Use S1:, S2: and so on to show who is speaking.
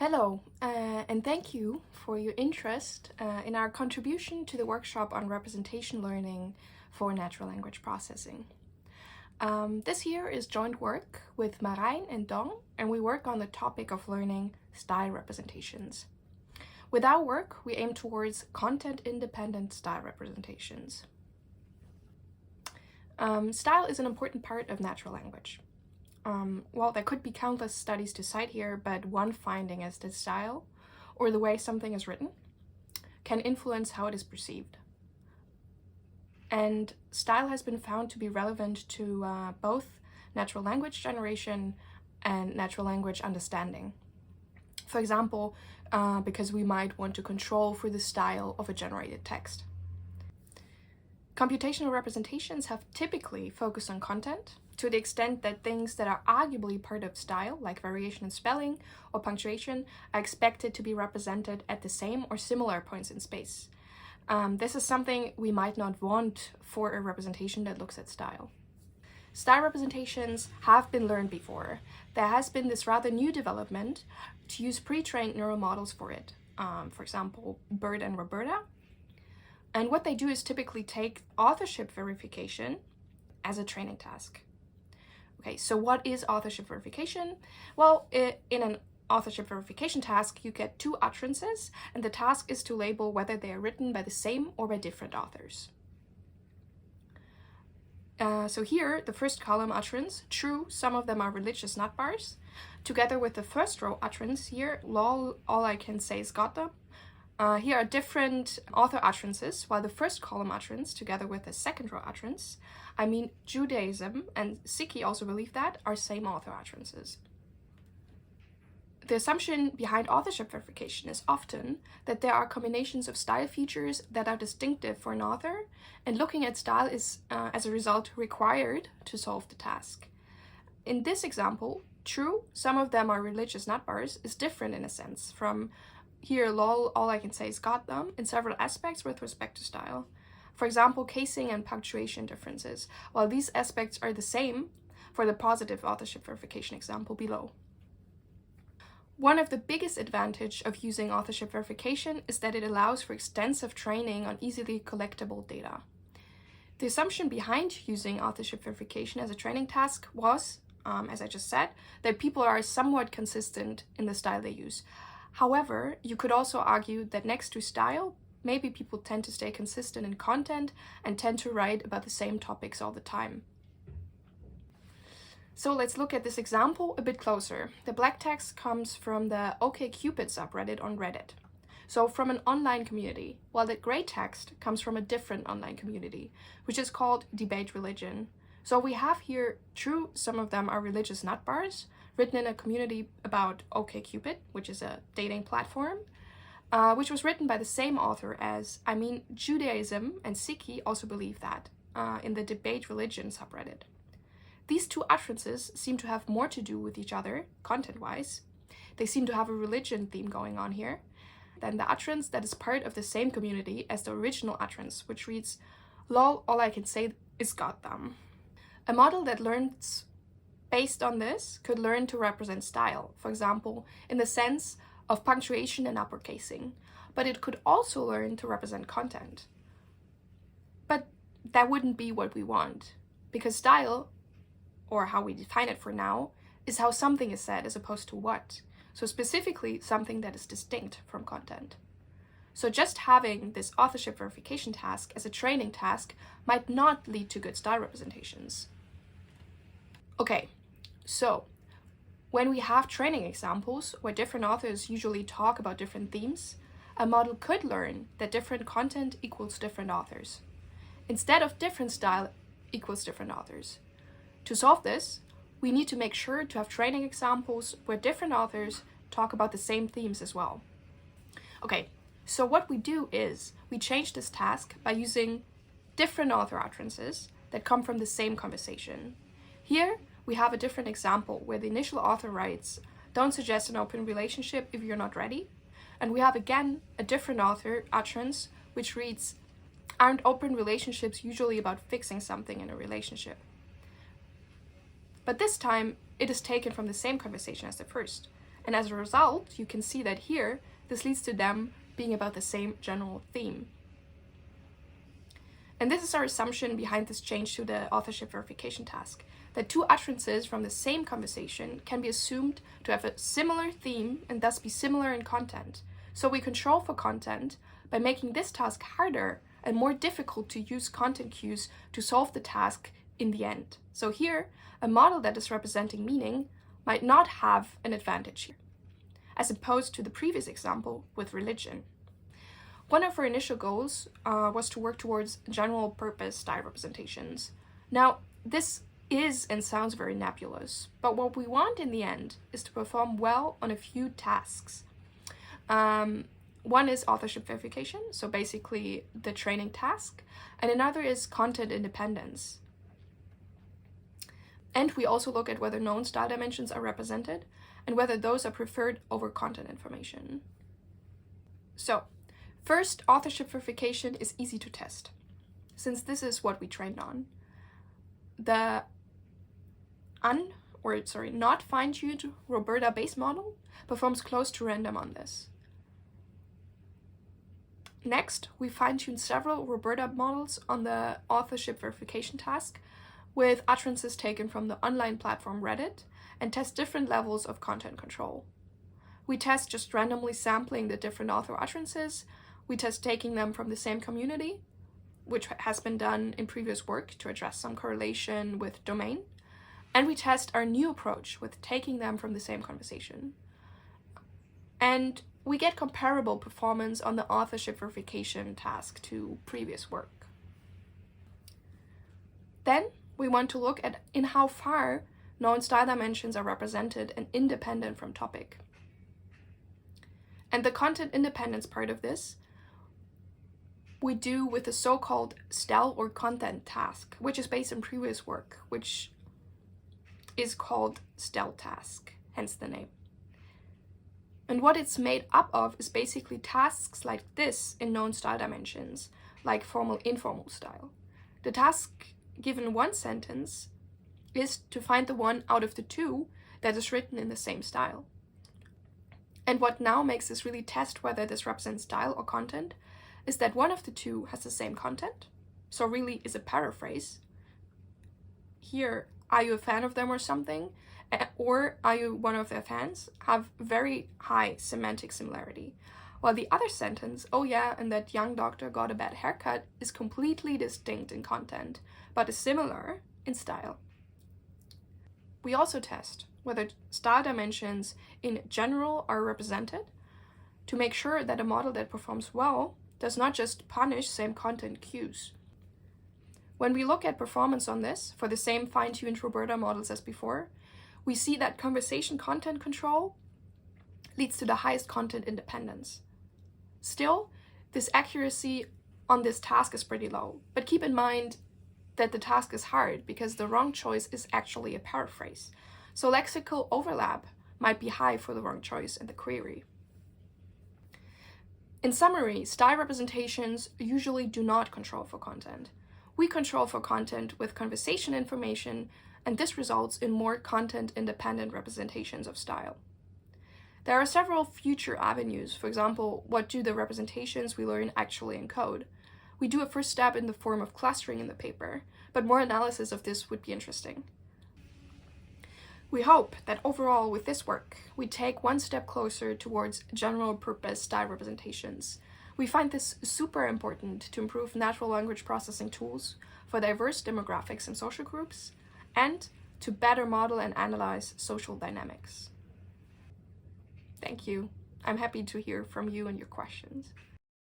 S1: Hello, and thank you for your interest in our contribution to the workshop on representation learning for natural language processing. This year is joint work with Marijn and Dong, and we work on the topic of learning style representations. With our work, we aim towards content-independent style representations. Style is an important part of natural language. Well, there could be countless studies to cite here, but one finding is that style, or the way something is written, can influence how it is perceived. And style has been found to be relevant to both natural language generation and natural language understanding. For example, because we might want to control for the style of a generated text. Computational representations have typically focused on content, to the extent that things that are arguably part of style, like variation in spelling or punctuation, are expected to be represented at the same or similar points in space. This is something we might not want for a representation that looks at style. Style representations have been learned before. There has been this rather new development to use pre-trained neural models for it. For example, Bert and Roberta. And what they do is typically take authorship verification as a training task. Okay, so what is authorship verification? Well, in an authorship verification task, you get two utterances, and the task is to label whether they are written by the same or by different authors. So here, the first column utterance, true, some of them are religious nut bars, together with the first row utterance here, lol, all I can say is got them. Here are different author utterances, while the first column utterance, together with the second row utterance, I mean Judaism and Sikhi also believe that, are same author utterances. The assumption behind authorship verification is often that there are combinations of style features that are distinctive for an author, and looking at style is, as a result, required to solve the task. In this example, true, some of them are religious nut bars, is different in a sense from here, lol, all I can say is got them, in several aspects with respect to style. For example, casing and punctuation differences, while these aspects are the same for the positive authorship verification example below. One of the biggest advantages of using authorship verification is that it allows for extensive training on easily collectible data. The assumption behind using authorship verification as a training task was, as I just said, that people are somewhat consistent in the style they use. However, you could also argue that next to style, maybe people tend to stay consistent in content and tend to write about the same topics all the time. So let's look at this example a bit closer. The black text comes from the OkCupid subreddit on Reddit, so from an online community, while the gray text comes from a different online community, which is called Debate Religion. So we have here, true, some of them are religious nut bars, written in a community about OkCupid, which is a dating platform, which was written by the same author as, I mean, Judaism and Sikhi also believe that, in the Debate Religion subreddit. These two utterances seem to have more to do with each other, content-wise. They seem to have a religion theme going on here, than the utterance that is part of the same community as the original utterance, which reads, lol, all I can say is got them. A model that learns based on this could learn to represent style, for example, in the sense of punctuation and uppercasing, but it could also learn to represent content. But that wouldn't be what we want, because style, or how we define it for now, is how something is said as opposed to what. So specifically, something that is distinct from content. So just having this authorship verification task as a training task might not lead to good style representations. Okay, so when we have training examples where different authors usually talk about different themes, a model could learn that different content equals different authors, instead of different style equals different authors. To solve this, we need to make sure to have training examples where different authors talk about the same themes as well. Okay, so what we do is we change this task by using different author utterances that come from the same conversation. Here, we have a different example where the initial author writes, don't suggest an open relationship if you're not ready. And we have again a different author utterance which reads, aren't open relationships usually about fixing something in a relationship? But this time, it is taken from the same conversation as the first. And as a result, you can see that here, this leads to them being about the same general theme. And this is our assumption behind this change to the authorship verification task, that two utterances from the same conversation can be assumed to have a similar theme and thus be similar in content. So we control for content by making this task harder and more difficult to use content cues to solve the task in the end. So here, a model that is representing meaning might not have an advantage here, as opposed to the previous example with religion. One of our initial goals was to work towards general purpose style representations. Now, this is and sounds very nebulous, but what we want in the end is to perform well on a few tasks. One is authorship verification, so basically the training task, and another is content independence. And we also look at whether known style dimensions are represented and whether those are preferred over content information. So, first, authorship verification is easy to test, since this is what we trained on. The not fine-tuned Roberta base model performs close to random on this. Next, we fine-tuned several Roberta models on the authorship verification task with utterances taken from the online platform Reddit and test different levels of content control. We test just randomly sampling the different author utterances. We test taking them from the same community, which has been done in previous work to address some correlation with domain. And we test our new approach with taking them from the same conversation. And we get comparable performance on the authorship verification task to previous work. Then we want to look at in how far known style dimensions are represented and independent from topic. And the content independence part of this we do with the so-called style or content task, which is based on previous work, which is called style task, hence the name. And what it's made up of is basically tasks like this in known style dimensions, like formal, informal style. The task given one sentence is to find the one out of the two that is written in the same style. And what now makes us really test whether this represents style or content is that one of the two has the same content, so really is a paraphrase. Here, are you a fan of them or something? Or are you one of their fans? Have very high semantic similarity. While the other sentence, oh yeah, and that young doctor got a bad haircut, is completely distinct in content, but is similar in style. We also test whether style dimensions in general are represented to make sure that a model that performs well does not just punish same content cues. When we look at performance on this for the same fine-tuned Roberta models as before, we see that conversation content control leads to the highest content independence. Still, this accuracy on this task is pretty low, but keep in mind that the task is hard because the wrong choice is actually a paraphrase. So lexical overlap might be high for the wrong choice in the query. In summary, style representations usually do not control for content. We control for content with conversation information, and this results in more content-independent representations of style. There are several future avenues. For example, what do the representations we learn actually encode? We do a first step in the form of clustering in the paper, but more analysis of this would be interesting. We hope that overall with this work, we take one step closer towards general purpose style representations. We find this super important to improve natural language processing tools for diverse demographics and social groups, and to better model and analyze social dynamics. Thank you. I'm happy to hear from you and your questions.